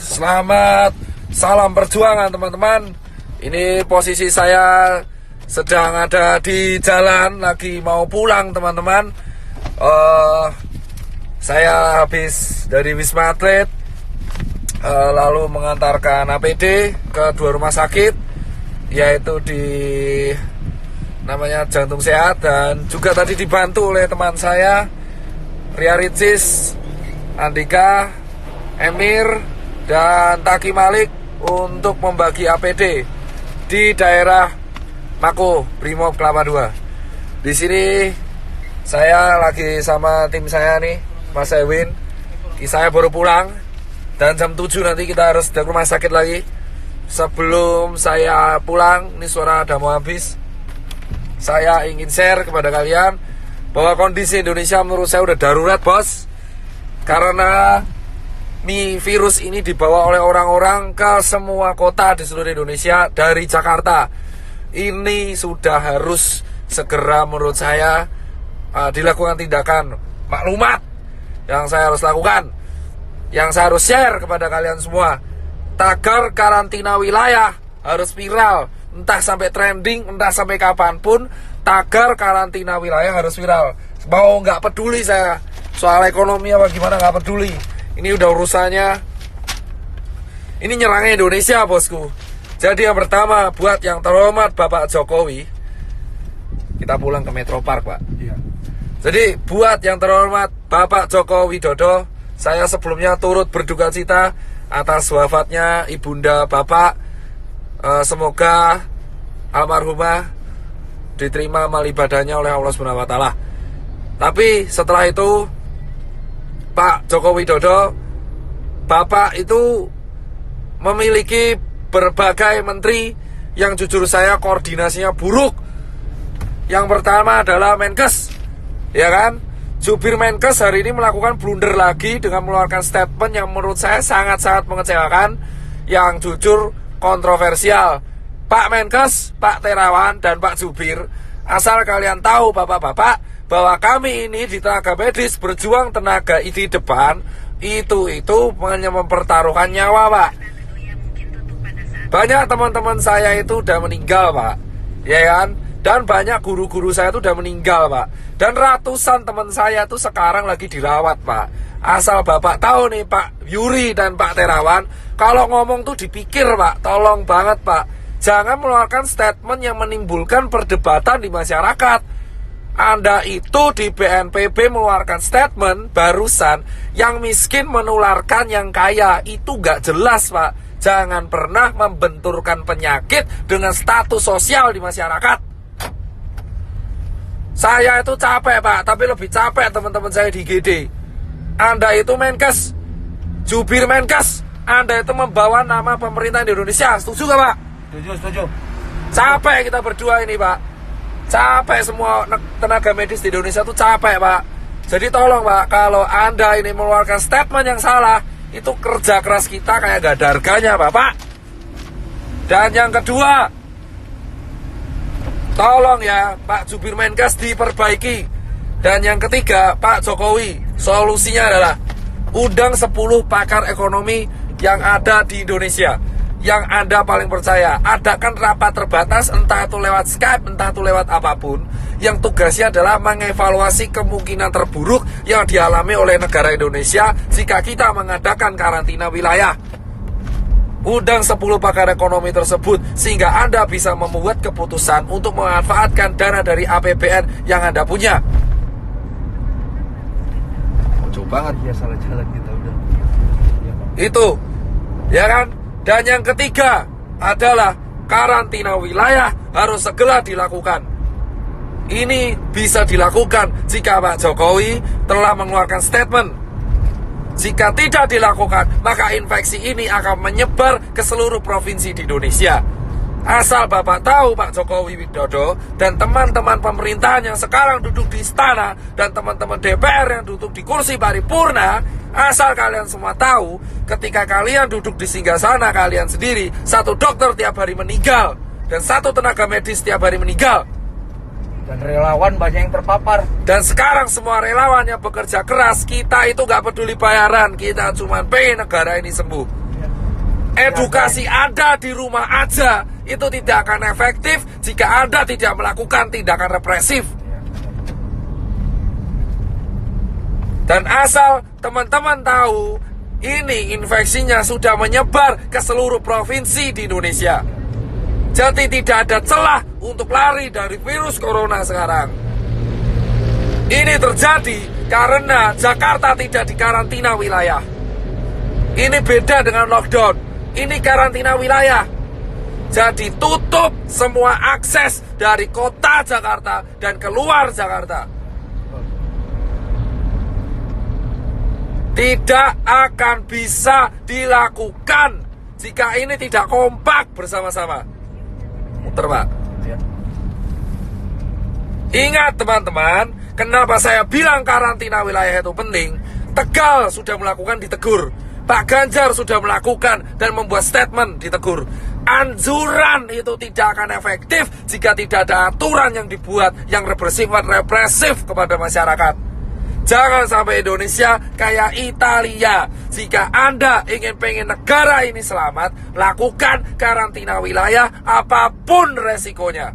Selamat salam perjuangan teman-teman. Ini posisi saya sedang ada di jalan, lagi mau pulang teman-teman. Saya habis dari Wisma Atlet, lalu mengantarkan APD ke dua rumah sakit, yaitu di namanya Jantung Sehat, dan juga tadi dibantu oleh teman saya Ria Ricis, Andika, Emir, dan Taki Malik untuk membagi APD di daerah Mako Brimob Kelapa II. Di sini saya lagi sama tim saya nih, Mas Ewin. Saya baru pulang dan jam 7 nanti kita harus ke rumah sakit lagi. Sebelum saya pulang, ini suara udah mau habis, saya ingin share kepada kalian bahwa kondisi Indonesia menurut saya udah darurat, bos. Karena virus ini dibawa oleh orang-orang ke semua kota di seluruh Indonesia dari Jakarta. Ini sudah harus segera menurut saya dilakukan tindakan maklumat yang saya harus lakukan, yang saya harus share kepada kalian semua. Tagar karantina wilayah harus viral, entah sampai trending, entah sampai kapanpun. Tagar karantina wilayah harus viral. Mau nggak peduli saya soal ekonomi apa gimana, nggak peduli. Ini udah urusannya, ini nyerangnya Indonesia, bosku. Jadi yang pertama, buat yang terhormat Bapak Jokowi, kita pulang ke Metro Park, Pak. Iya. Jadi buat yang terhormat Bapak Joko Widodo, saya sebelumnya turut berduka cita atas wafatnya ibunda Bapak. Semoga almarhumah diterima amal ibadahnya oleh Allah Subhanahu wa Ta'ala. Tapi setelah itu, Pak Joko Widodo, Bapak itu memiliki berbagai menteri yang jujur saya koordinasinya buruk. Yang pertama adalah Menkes, ya kan? Jubir Menkes hari ini melakukan blunder lagi dengan mengeluarkan statement yang menurut saya sangat-sangat mengecewakan, yang jujur kontroversial. Pak Menkes, Pak Terawan, dan Pak Jubir, asal kalian tahu bapak-bapak, bahwa kami ini di tenaga medis berjuang tenaga di depan itu hanya mempertaruhkan nyawa, Pak. Banyak teman-teman saya itu udah meninggal, Pak, ya kan? Dan banyak guru-guru saya itu udah meninggal, Pak. Dan ratusan teman saya itu sekarang lagi dirawat, Pak. Asal bapak tahu nih, Pak Yuri dan Pak Terawan, kalau ngomong tuh dipikir, Pak. Tolong banget, Pak, jangan mengeluarkan statement yang menimbulkan perdebatan di masyarakat. Anda itu di BNPB mengeluarkan statement barusan, yang miskin menularkan yang kaya. Itu gak jelas, Pak. Jangan pernah membenturkan penyakit dengan status sosial di masyarakat. Saya itu capek, Pak, tapi lebih capek teman-teman saya di GD. Anda itu Menkes, jubir Menkes, Anda itu membawa nama pemerintah di Indonesia. Setuju gak, Pak? Setuju. Capek kita berdua ini, Pak. Capek semua tenaga medis di Indonesia tuh capek, Pak. Jadi tolong, Pak, kalau Anda ini mengeluarkan statement yang salah, itu kerja keras kita kayak gak ada harganya, Bapak. Dan yang kedua, tolong ya Pak Jubir Menkes diperbaiki. Dan yang ketiga, Pak Jokowi, solusinya adalah undang 10 pakar ekonomi yang ada di Indonesia, yang Anda paling percaya. Adakan rapat terbatas, entah itu lewat Skype, entah itu lewat apapun, yang tugasnya adalah mengevaluasi kemungkinan terburuk yang dialami oleh negara Indonesia jika kita mengadakan karantina wilayah. Undang 10 pakar ekonomi tersebut sehingga Anda bisa membuat keputusan untuk memanfaatkan dana dari APBN yang Anda punya. Kocok banget ya, salah jalan kita udah. Itu, ya kan? Dan yang ketiga adalah karantina wilayah harus segera dilakukan. Ini bisa dilakukan jika Pak Jokowi telah mengeluarkan statement. Jika tidak dilakukan, maka infeksi ini akan menyebar ke seluruh provinsi di Indonesia. Asal Bapak tahu, Pak Jokowi Widodo dan teman-teman pemerintahan yang sekarang duduk di istana dan teman-teman DPR yang duduk di kursi paripurna, asal kalian semua tahu, ketika kalian duduk di singgasana kalian sendiri, 1 dokter tiap hari meninggal dan 1 tenaga medis tiap hari meninggal. Dan relawan banyak yang terpapar. Dan sekarang semua relawan yang bekerja keras, kita itu gak peduli bayaran, kita cuma pengen negara ini sembuh. Edukasi Anda di rumah aja itu tidak akan efektif jika Anda tidak melakukan tindakan represif. Dan asal teman-teman tahu, ini infeksinya sudah menyebar ke seluruh provinsi di Indonesia. Jadi tidak ada celah untuk lari dari virus corona sekarang. Ini terjadi karena Jakarta tidak dikarantina wilayah. Ini beda dengan lockdown. Ini karantina wilayah. Jadi tutup semua akses dari kota Jakarta dan keluar Jakarta. Tidak akan bisa dilakukan jika ini tidak kompak bersama-sama. Muter, Pak. Ya. Ingat teman-teman, kenapa saya bilang karantina wilayah itu penting? Tegal sudah melakukan, ditegur. Pak Ganjar sudah melakukan dan membuat statement, ditegur. Anjuran itu tidak akan efektif jika tidak ada aturan yang dibuat yang bersifat represif kepada masyarakat. Jangan sampai Indonesia kayak Italia. Jika Anda pengen negara ini selamat, lakukan karantina wilayah apapun resikonya.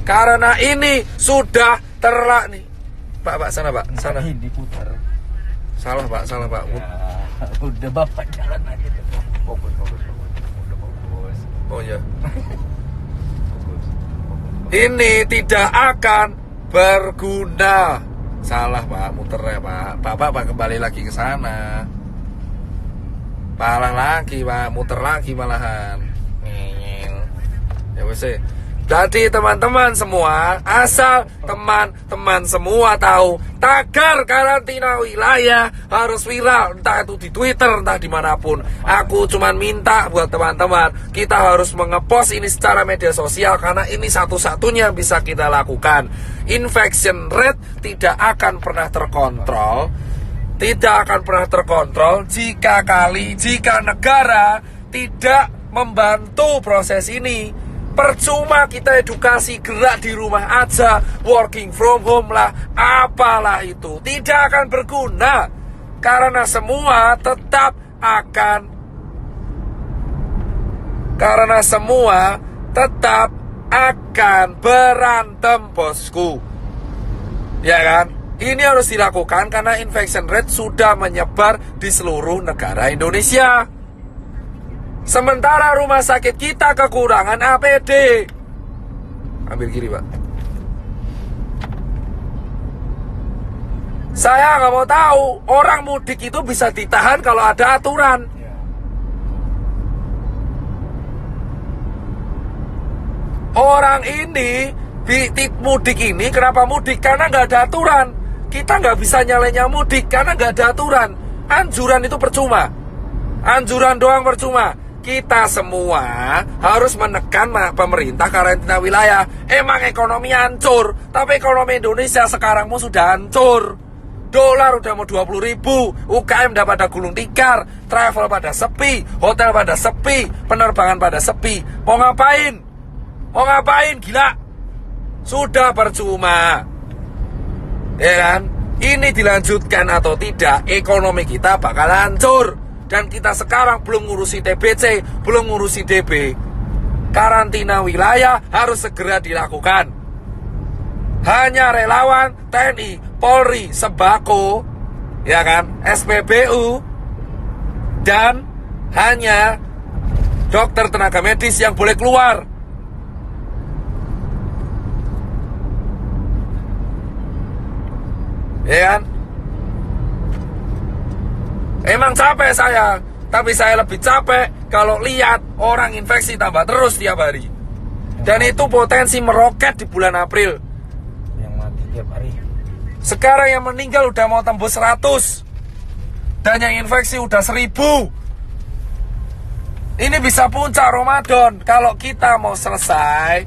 Karena ini sudah nih. Pak, sana Pak, sana. Ini diputar. Salah Pak. Ya, udah Bapak jalan aja. Fokus. Udah fokus. Oh ya. Fokus. Ini tidak akan berguna. Salah Pak, muter ya Pak. Bapak kembali lagi ke sana. Palang lagi Pak, muter lagi malahan. Ya wes. Jadi teman-teman semua, asal teman-teman semua tahu, tagar karantina wilayah harus viral, entah itu di Twitter, entah dimanapun. Aku cuman minta buat teman-teman, kita harus mengepost ini secara media sosial, karena ini satu-satunya bisa kita lakukan. Infection rate tidak akan pernah terkontrol, jika negara tidak membantu proses ini. Percuma kita edukasi gerak di rumah aja, working from home lah, apalah itu, tidak akan berguna. Karena semua tetap akan berantem, bosku. Ya kan? Ini harus dilakukan karena infection rate sudah menyebar di seluruh negara Indonesia. Sementara rumah sakit kita kekurangan APD. Ambil kiri Pak. Saya nggak mau tahu orang mudik itu bisa ditahan kalau ada aturan. Orang ini mudik ini kenapa mudik? Karena nggak ada aturan. Kita nggak bisa nyalanya mudik karena nggak ada aturan. Anjuran itu percuma. Anjuran doang percuma. Kita semua harus menekan pemerintah karantina wilayah. Emang ekonomi hancur, tapi ekonomi Indonesia sekarang sudah hancur. Dolar udah mau 20.000, UKM udah pada gulung tikar, travel pada sepi, hotel pada sepi, penerbangan pada sepi. Mau ngapain? Gila. Sudah percuma. Ya kan? Ini dilanjutkan atau tidak, ekonomi kita bakal hancur. Dan kita sekarang belum ngurusi TBC, belum ngurusi DB. Karantina wilayah harus segera dilakukan. Hanya relawan, TNI, Polri, Sembako, ya kan, SPBU, dan hanya dokter tenaga medis yang boleh keluar. Ya kan? Emang capek saya, tapi saya lebih capek kalau lihat orang infeksi tambah terus tiap hari. Dan itu potensi meroket di bulan April. Yang mati tiap hari. Sekarang yang meninggal udah mau tembus 100. Dan yang infeksi udah 1000. Ini bisa puncak Ramadan. Kalau kita mau selesai,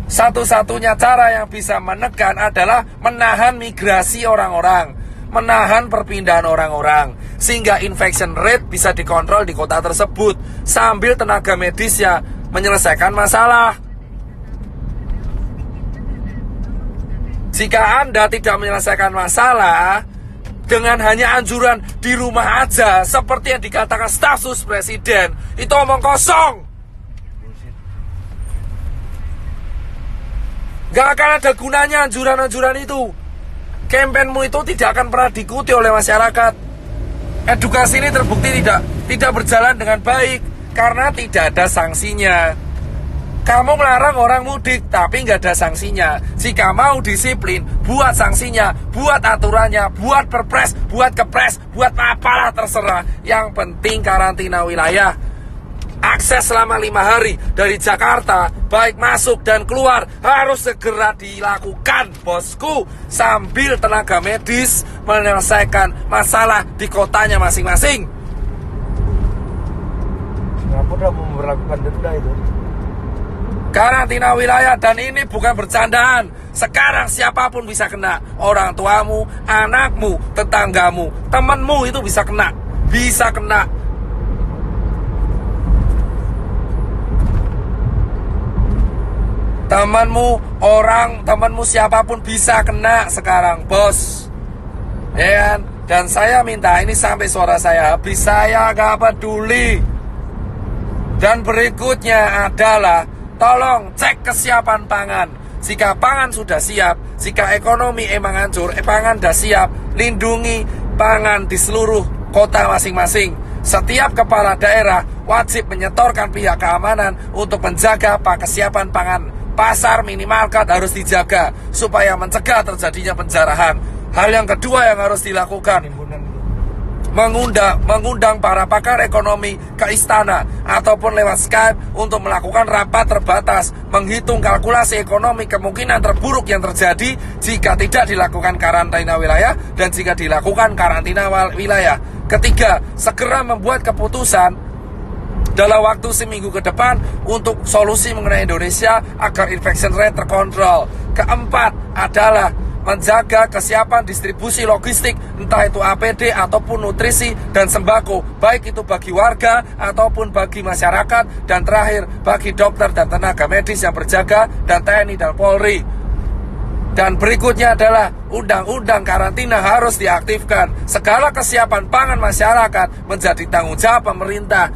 satu-satunya cara yang bisa menekan adalah menahan migrasi orang-orang, menahan perpindahan orang-orang, sehingga infection rate bisa dikontrol di kota tersebut sambil tenaga medis ya menyelesaikan masalah. Jika Anda tidak menyelesaikan masalah dengan hanya anjuran di rumah aja, seperti yang dikatakan staf sus presiden, itu omong kosong. Gak akan ada gunanya anjuran-anjuran itu. Kampenmu itu tidak akan pernah diikuti oleh masyarakat. Edukasi ini terbukti tidak berjalan dengan baik karena tidak ada sanksinya. Kamu melarang orang mudik tapi nggak ada sanksinya. Jika mau disiplin, buat sanksinya, buat aturannya, buat perpres, buat kepres, buat apalah terserah. Yang penting karantina wilayah. Akses selama 5 hari dari Jakarta, baik masuk dan keluar, harus segera dilakukan, bosku, sambil tenaga medis menyelesaikan masalah di kotanya masing-masing. Singapura mau memperlakukan denda itu. Karantina wilayah, dan ini bukan bercandaan. Sekarang siapapun bisa kena. Orang tuamu, anakmu, tetanggamu, temanmu itu bisa kena. Bisa kena. Temanmu siapapun bisa kena sekarang, bos. Ya kan? Dan saya minta, ini sampai suara saya habis, saya gak peduli. Dan berikutnya adalah tolong cek kesiapan pangan. Jika pangan sudah siap, jika ekonomi emang hancur, pangan sudah siap, lindungi pangan di seluruh kota masing-masing. Setiap kepala daerah wajib menyetorkan pihak keamanan untuk menjaga kesiapan pangan. Pasar minimarket harus dijaga supaya mencegah terjadinya penjarahan. Hal yang kedua yang harus dilakukan, mengundang para pakar ekonomi ke istana ataupun lewat Skype untuk melakukan rapat terbatas, menghitung kalkulasi ekonomi kemungkinan terburuk yang terjadi jika tidak dilakukan karantina wilayah dan jika dilakukan karantina wilayah. Ketiga, segera membuat keputusan dalam waktu seminggu ke depan untuk solusi mengenai Indonesia agar infection rate terkontrol. Keempat adalah menjaga kesiapan distribusi logistik, entah itu APD ataupun nutrisi dan sembako, baik itu bagi warga ataupun bagi masyarakat. Dan terakhir, bagi dokter dan tenaga medis yang berjaga, dan TNI dan Polri. Dan berikutnya adalah undang-undang karantina harus diaktifkan. Segala kesiapan pangan masyarakat menjadi tanggung jawab pemerintah.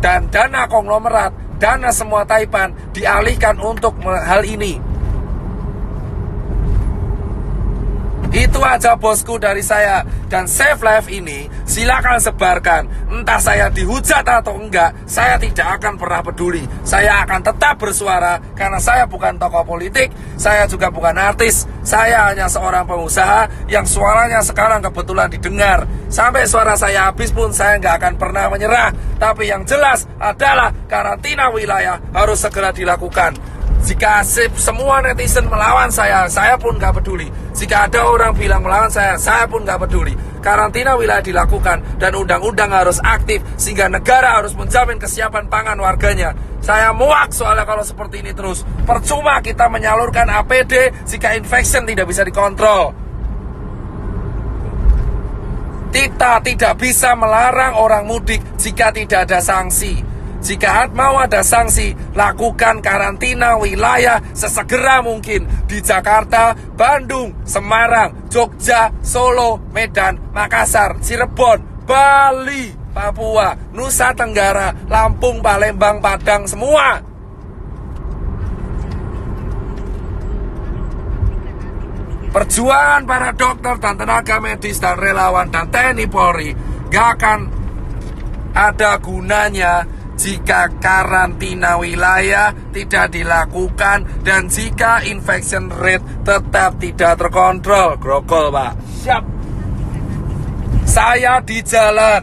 Dan dana konglomerat, dana semua taipan dialihkan untuk hal ini. Itu aja bosku dari saya. Dan Save Life ini silakan sebarkan. Entah saya dihujat atau enggak, saya tidak akan pernah peduli. Saya akan tetap bersuara karena saya bukan tokoh politik, saya juga bukan artis. Saya hanya seorang pengusaha yang suaranya sekarang kebetulan didengar. Sampai suara saya habis pun saya nggak akan pernah menyerah. Tapi yang jelas adalah karantina wilayah harus segera dilakukan. Jika semua netizen melawan saya pun gak peduli. Jika ada orang bilang melawan saya pun gak peduli. Karantina wilayah dilakukan dan undang-undang harus aktif sehingga negara harus menjamin kesiapan pangan warganya. Saya muak soalnya kalau seperti ini terus. Percuma kita menyalurkan APD jika infection tidak bisa dikontrol. Kita tidak bisa melarang orang mudik jika tidak ada sanksi. Jika mau ada sanksi, lakukan karantina wilayah sesegera mungkin di Jakarta, Bandung, Semarang, Jogja, Solo, Medan, Makassar, Cirebon, Bali, Papua, Nusa Tenggara, Lampung, Palembang, Padang, semua. Perjuangan para dokter dan tenaga medis dan relawan dan TNI Polri gak akan ada gunanya jika karantina wilayah tidak dilakukan dan jika infection rate tetap tidak terkontrol. Grogol, Pak. Siap. Saya di jalan.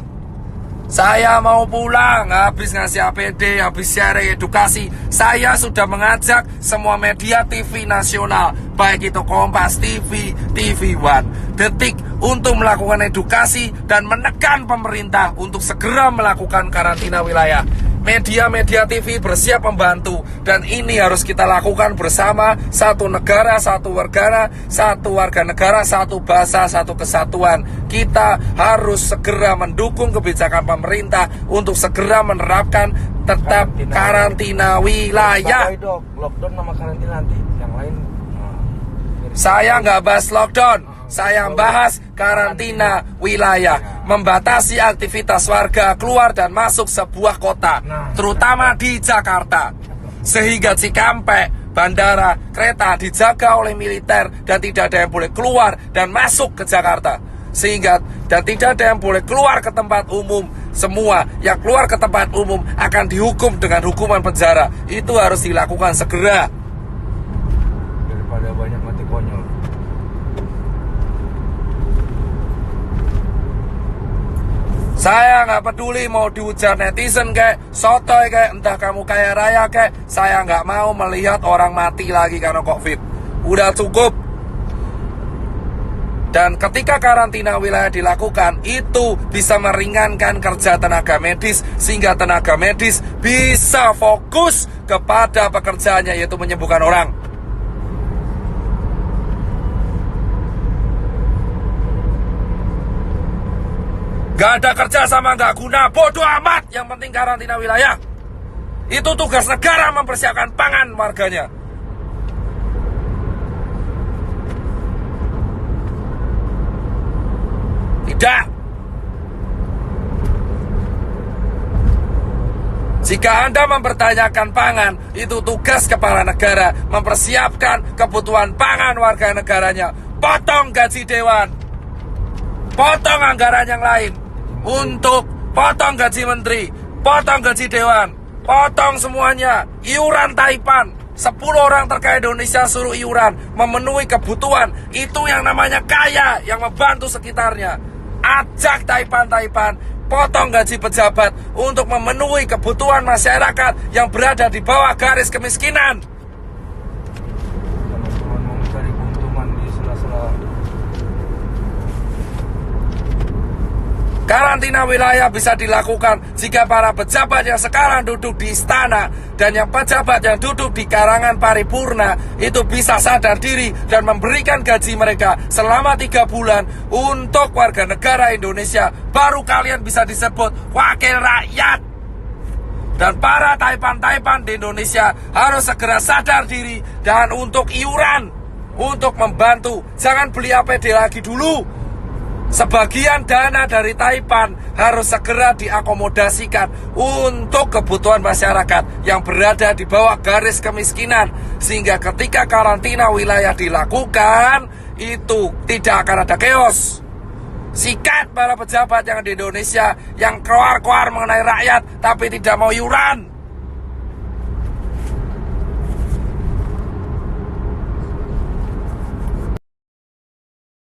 Saya mau pulang, habis ngasih APD, habis share edukasi. Saya sudah mengajak semua media TV nasional, baik itu Kompas TV, TV One, Detik, untuk melakukan edukasi dan menekan pemerintah untuk segera melakukan karantina wilayah. Media-media TV bersiap membantu, dan ini harus kita lakukan bersama. Satu negara, satu warga negara, satu bahasa, satu kesatuan. Kita harus segera mendukung kebijakan pemerintah untuk segera menerapkan tetap karantina wilayah. Lockdown sama karantina nanti, yang lain Saya nggak bahas lockdown, saya bahas karantina wilayah, membatasi aktivitas warga keluar dan masuk sebuah kota, terutama di Jakarta, sehingga Cikampek, bandara, kereta dijaga oleh militer dan tidak ada yang boleh keluar dan masuk ke Jakarta, sehingga dan tidak ada yang boleh keluar ke tempat umum. Semua yang keluar ke tempat umum akan dihukum dengan hukuman penjara. Itu harus dilakukan segera. Daripada banyak mati konyol. Saya nggak peduli mau dihujat netizen kayak sotoy kayak entah kamu kaya raya kayak, saya nggak mau melihat orang mati lagi karena COVID. Udah cukup. Dan ketika karantina wilayah dilakukan, itu bisa meringankan kerja tenaga medis, sehingga tenaga medis bisa fokus kepada pekerjaannya, yaitu menyembuhkan orang. Gak ada kerja sama gak guna, bodoh amat. Yang penting karantina wilayah. Itu tugas negara mempersiapkan pangan warganya. Tidak. Jika Anda mempertanyakan pangan, itu tugas kepala negara mempersiapkan kebutuhan pangan warga negaranya. Potong gaji dewan, potong anggaran yang lain, untuk potong gaji menteri, potong gaji dewan, potong semuanya. Iuran Taipan, 10 orang terkaya Indonesia suruh iuran, memenuhi kebutuhan. Itu yang namanya kaya, yang membantu sekitarnya. Ajak Taipan, potong gaji pejabat untuk memenuhi kebutuhan masyarakat yang berada di bawah garis kemiskinan. Jangan cuma mau mencari keuntungan di sela-sela. Karantina wilayah bisa dilakukan jika para pejabat yang sekarang duduk di istana dan yang pejabat yang duduk di karangan paripurna itu bisa sadar diri dan memberikan gaji mereka selama 3 bulan untuk warga negara Indonesia. Baru kalian bisa disebut wakil rakyat. Dan para Taipan di Indonesia harus segera sadar diri dan untuk iuran, untuk membantu. Jangan beli APD lagi dulu. Sebagian dana dari Taipan harus segera diakomodasikan untuk kebutuhan masyarakat yang berada di bawah garis kemiskinan. Sehingga ketika karantina wilayah dilakukan, itu tidak akan ada chaos. Sikat para pejabat yang di Indonesia yang keluar-keluar mengenai rakyat tapi tidak mau iuran.